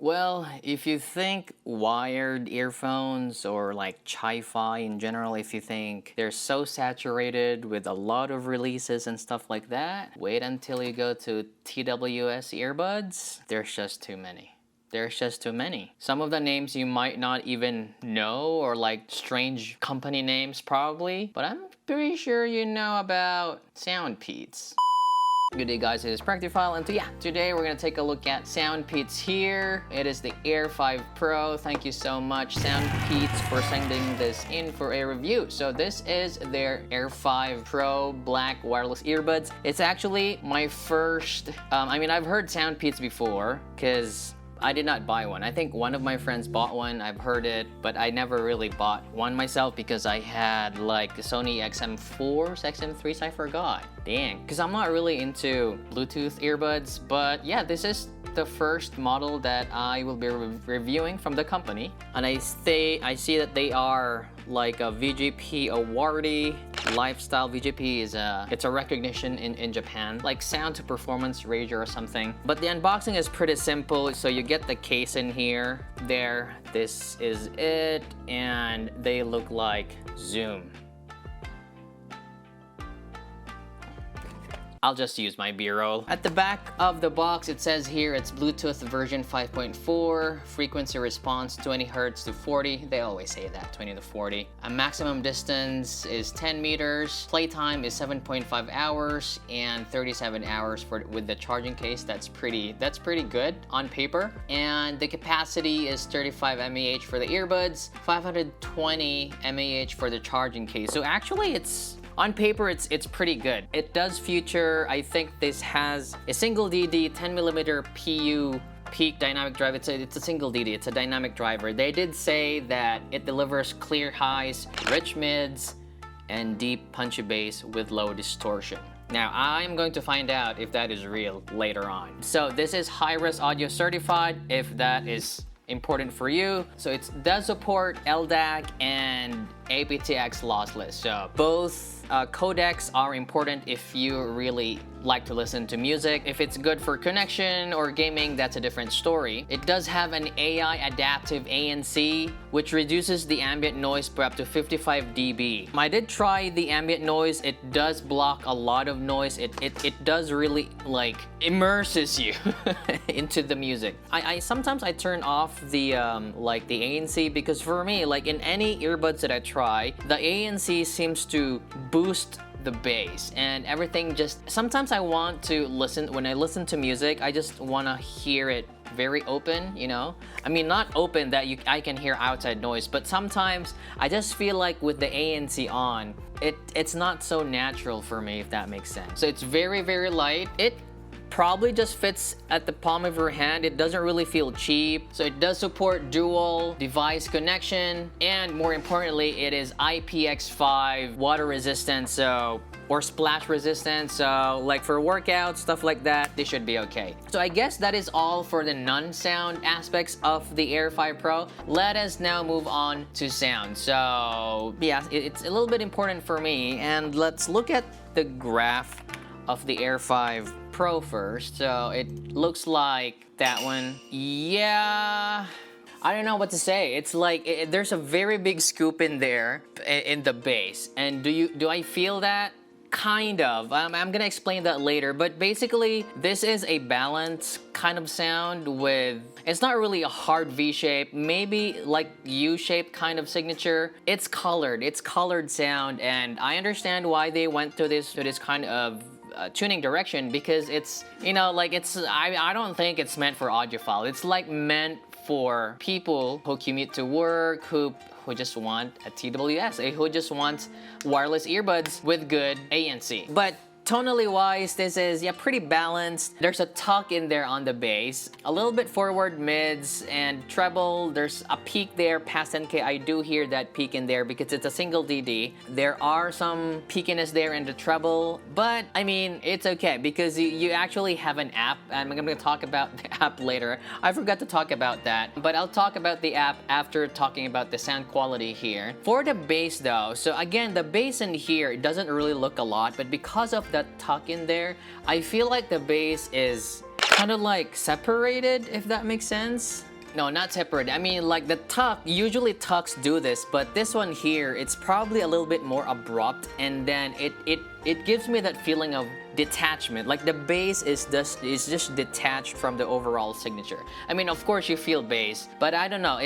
Well, if you think wired earphones or like chi-fi in general, if you think they're so saturated with a lot of releases and stuff like that, wait until you go to TWS earbuds. There's just too many. There's just too many. Some of the names you might not even know, or like strange company names probably, but I'm pretty sure you know about Soundpeats. Good day guys, it is Practiphile, and today we're gonna take a look at Soundpeats here. It is the Air 5 Pro. Thank you so much Soundpeats for sending this in for a review. So this is their Air 5 Pro black wireless earbuds. It's actually my first, I've heard Soundpeats before because I did not buy one. I think one of my friends bought one. I've heard it, but I never really bought one myself because I had like the Sony XM4s, XM3s, I forgot. Dang. Because I'm not really into Bluetooth earbuds, but yeah, this is the first model that I will be reviewing from the company. And I see that they are like a VGP awardee. Lifestyle VGP is it's a recognition in Japan, like sound to performance ratio or something. But the unboxing is pretty simple. So you get the case in here, this is it, and they look like Zoom. I'll just use my B-roll. At the back of the box, it says here it's Bluetooth version 5.4, frequency response 20 Hz to 40. They always say that, 20 to 40. A maximum distance is 10 meters. Playtime is 7.5 hours and 37 hours with the charging case. That's pretty good on paper. And the capacity is 35 mAh for the earbuds, 520 mAh for the charging case. So actually on paper, it's pretty good. It does feature, I think this has a single DD 10mm PU peak dynamic drive. It's a single DD, it's a dynamic driver. They did say that it delivers clear highs, rich mids, and deep punchy bass with low distortion. Now, I'm going to find out if that is real later on. So this is high-res audio certified, if that is important for you. So it does support LDAC and aptX lossless. So both codecs are important if you really like to listen to music. If it's good for connection or gaming, that's a different story. It does have an AI adaptive ANC, which reduces the ambient noise by up to 55 dB. I did try the ambient noise. It does block a lot of noise. It does really like immerses you into the music. Sometimes I turn off the like the ANC because for me, like in any earbuds that I try, the ANC seems to boost the bass and everything. Just sometimes I want to listen, when I listen to music, I just want to hear it very open, you know? I mean, not open that I can hear outside noise, but sometimes I just feel like with the ANC on, it's not so natural for me, if that makes sense. So it's very, very light. It probably just fits at the palm of your hand. It doesn't really feel cheap. So it does support dual device connection, and more importantly, it is IPX5 water resistant, or splash resistant. So like for workouts, stuff like that, they should be okay. So I guess that is all for the non-sound aspects of the Air 5 Pro. Let us now move on to sound. So yeah, it's a little bit important for me, and let's look at the graph of the Air 5 Pro first. So it looks like that one. Yeah, I don't know what to say. It's like there's a very big scoop in there in the bass. And do I feel that? Kind of. I'm gonna explain that later, but basically this is a balanced kind of sound with, it's not really a hard V shape, maybe like U shape kind of signature. It's colored sound, and I understand why they went to this kind of tuning direction, because it's, you know, like I don't think it's meant for audiophile. It's like meant for people who commute to work, who just want a TWS, who just wants wireless earbuds with good ANC. But tonally wise, this is pretty balanced. There's a tuck in there on the bass, a little bit forward mids and treble. There's a peak there past 10K. I do hear that peak in there because it's a single DD. There are some peakiness there in the treble, but I mean, it's okay because you actually have an app, and I'm gonna talk about the app later. I forgot to talk about that, but I'll talk about the app after talking about the sound quality here. For the bass though, so again, the bass in here doesn't really look a lot, but because of that tuck in there, I feel like the bass is kind of like separated, if that makes sense. No, not separated. I mean, like the tuck, usually tucks do this, but this one here, it's probably a little bit more abrupt, and then it gives me that feeling of detachment. Like the bass is just detached from the overall signature. I mean, of course you feel bass, but I don't know.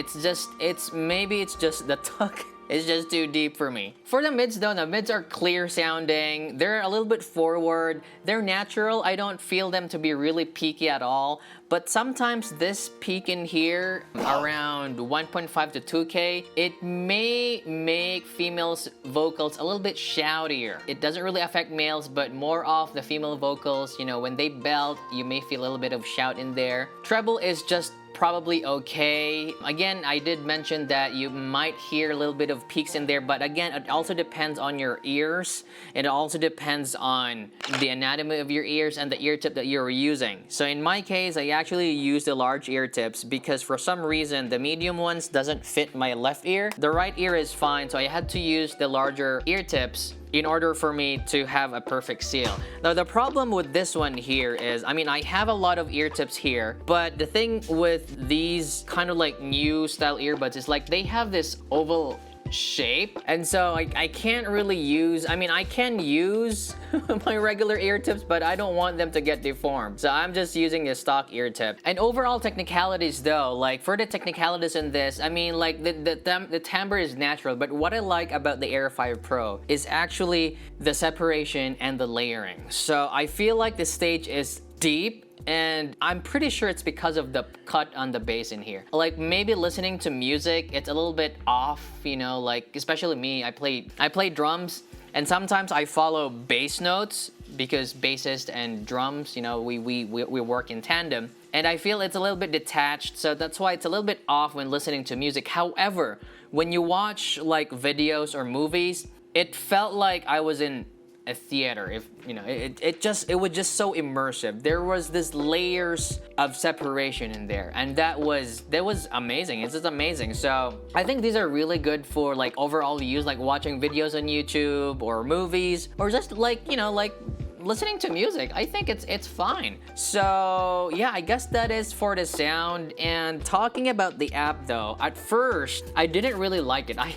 Maybe it's just the tuck. It's just too deep for me. For the mids though, the mids are clear sounding. They're a little bit forward. They're natural. I don't feel them to be really peaky at all. But sometimes this peak in here, around 1.5 to 2K, it may make females' vocals a little bit shoutier. It doesn't really affect males, but more of the female vocals, you know, when they belt, you may feel a little bit of shout in there. Treble is just probably okay. Again, I did mention that you might hear a little bit of peaks in there, but again, it also depends on your ears. It also depends on the anatomy of your ears and the ear tip that you're using. So in my case, I actually use the large ear tips because for some reason, the medium ones doesn't fit my left ear. The right ear is fine, so I had to use the larger ear tips in order for me to have a perfect seal. Now the problem with this one here is, I mean, I have a lot of ear tips here, but the thing with these kind of like new style earbuds is like they have this oval shape, and so I can't really use, I mean, I can use my regular ear tips, but I don't want them to get deformed, so I'm just using the stock ear tip. And overall technicalities though, like for the technicalities in this, I mean, like the timbre is natural, but what I like about the Air 5 Pro is actually the separation and the layering. So I feel like the stage is deep, and I'm pretty sure it's because of the cut on the bass in here. Like maybe listening to music, it's a little bit off, you know, like especially me, I play drums, and sometimes I follow bass notes because bassist and drums, you know, we work in tandem, and I feel it's a little bit detached, so that's why it's a little bit off when listening to music. However, when you watch like videos or movies, it felt like I was in a theater. If you know, it was just so immersive. There was this layers of separation in there, and that was amazing. It's just amazing. So I think these are really good for like overall use, like watching videos on YouTube or movies, or just like, you know, like listening to music. I think it's fine. So yeah, I guess that is for the sound. And talking about the app though, at first I didn't really like it. I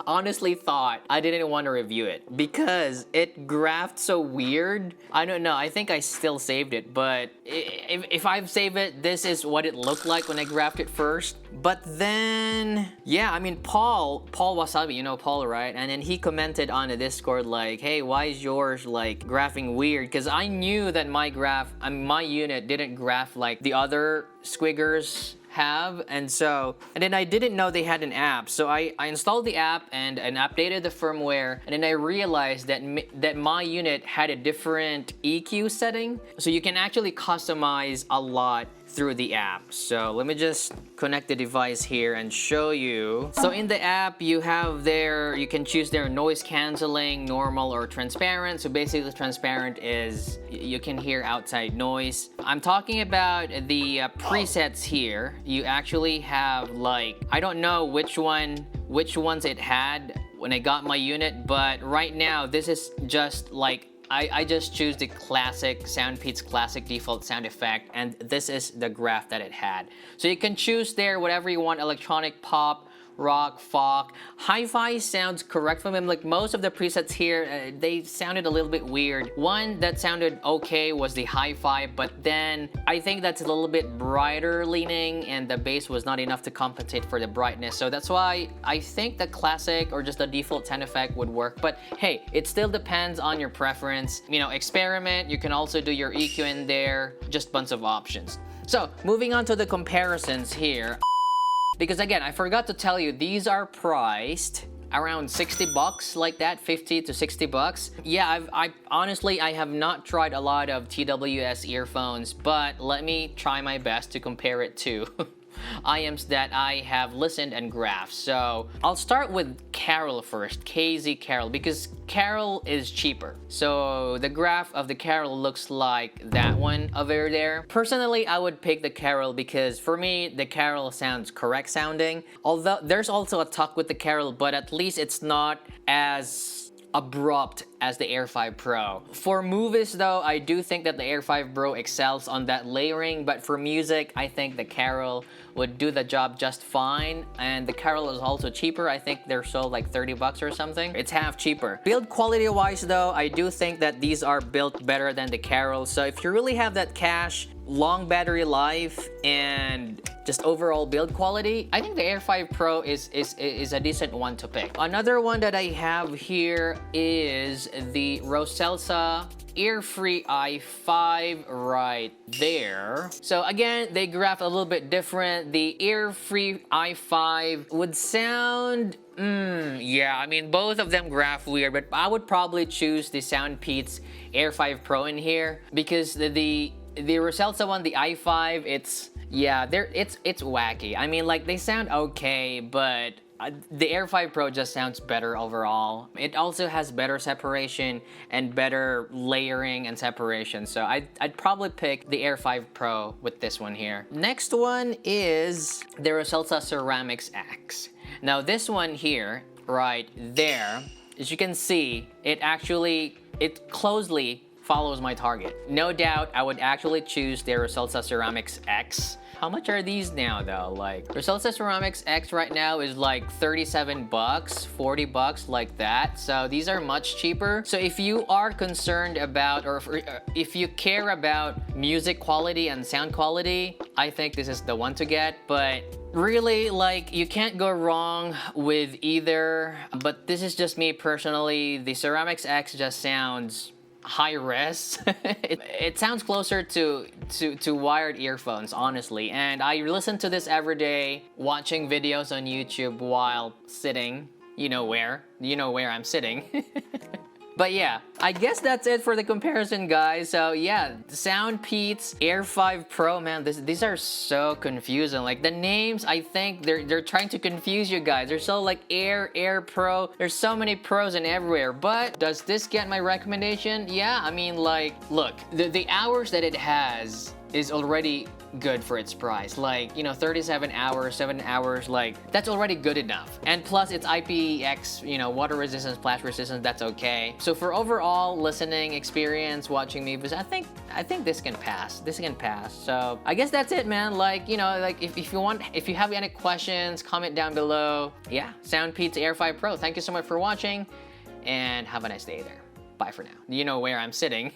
honestly thought I didn't want to review it because it graphed so weird. I don't know, I think I still saved it, but if I've saved it, this is what it looked like when I graphed it first. But then, yeah, I mean, Paul Wasabi, you know Paul, right? And then he commented on the Discord like, hey, why is yours like graphing weird? Because I knew that my unit didn't graph like the other squiggers have, and then I didn't know they had an app, so I installed the app and updated the firmware, and then I realized that my unit had a different EQ setting, so you can actually customize a lot through the app. So let me just connect the device here and show you. So in the app, you can choose their noise canceling, normal, or transparent. So basically transparent is you can hear outside noise. I'm talking about the presets here. You actually have like, I don't know which ones it had when I got my unit, but right now this is just like, I just choose the classic Soundpeats classic default sound effect, and this is the graph that it had. So you can choose there whatever you want: electronic, pop, rock, folk. Hi-fi sounds correct from him. Like most of the presets here, they sounded a little bit weird. One that sounded okay was the hi-fi, but then I think that's a little bit brighter leaning, and the bass was not enough to compensate for the brightness. So that's why I think the classic or just the default sound effect would work. But hey, it still depends on your preference. You know, experiment. You can also do your EQ in there. Just bunch of options. So moving on to the comparisons here. Because again, I forgot to tell you, these are priced around 60 bucks, like that, 50 to 60 bucks. Yeah, I honestly have not tried a lot of TWS earphones, but let me try my best to compare it to IEMs that I have listened and graphed. So I'll start with Carol first, KZ Carol, because Carol is cheaper. So the graph of the Carol looks like that one over there. Personally, I would pick the Carol because for me, the Carol sounds correct sounding. Although there's also a tuck with the Carol, but at least it's not as abrupt as the Air 5 Pro. For movies though, I do think that the Air 5 Pro excels on that layering, but for music, I think the Carol would do the job just fine. And the Carol is also cheaper. I think they're sold like 30 bucks or something. It's half cheaper. Build quality wise though, I do think that these are built better than the Carol. So if you really have that cash, long battery life, and just overall build quality, I think the Air 5 Pro is a decent one to pick. Another one that I have here is the Roselsa Ear-Free i5 right there. So again, they graph a little bit different. The Ear-Free i5 would sound yeah, I mean, both of them graph weird, but I would probably choose the Soundpeats Air 5 Pro in here because the Roselsa one, the i5, it's wacky. I mean, like, they sound okay, but the Air 5 Pro just sounds better overall. It also has better separation and better layering and separation. So I'd probably pick the Air 5 Pro with this one here. Next one is the Roselsa Ceramics X. Now this one here, right there, as you can see, it closely follows my target. No doubt, I would actually choose the Roselsa Ceramics X. How much are these now though? Like, Roselsa Ceramics X right now is like 37 bucks, 40 bucks, like that. So these are much cheaper. So if you are concerned about, or if you care about music quality and sound quality, I think this is the one to get. But really, like, you can't go wrong with either. But this is just me personally. The Ceramics X just sounds high res. it sounds closer to wired earphones, honestly. And I listen to this every day, watching videos on YouTube while sitting. You know where I'm sitting. But yeah, I guess that's it for the comparison, guys. So yeah, Soundpeats Air 5 Pro, man, these are so confusing. Like, the names, I think they're trying to confuse you guys. They're so like Air Pro. There's so many pros and everywhere. But does this get my recommendation? Yeah, I mean, like, look, the hours that it has is already good for its price. Like, 37 hours, 7 hours, like, that's already good enough. And plus, it's IPX, water resistance, splash resistance, that's okay. So for overall listening experience, watching movies, I think this can pass. This can pass. So I guess that's it, man. Like, if you have any questions, comment down below. Yeah, Soundpeats Air 5 Pro. Thank you so much for watching, and have a nice day there. Bye for now. You know where I'm sitting.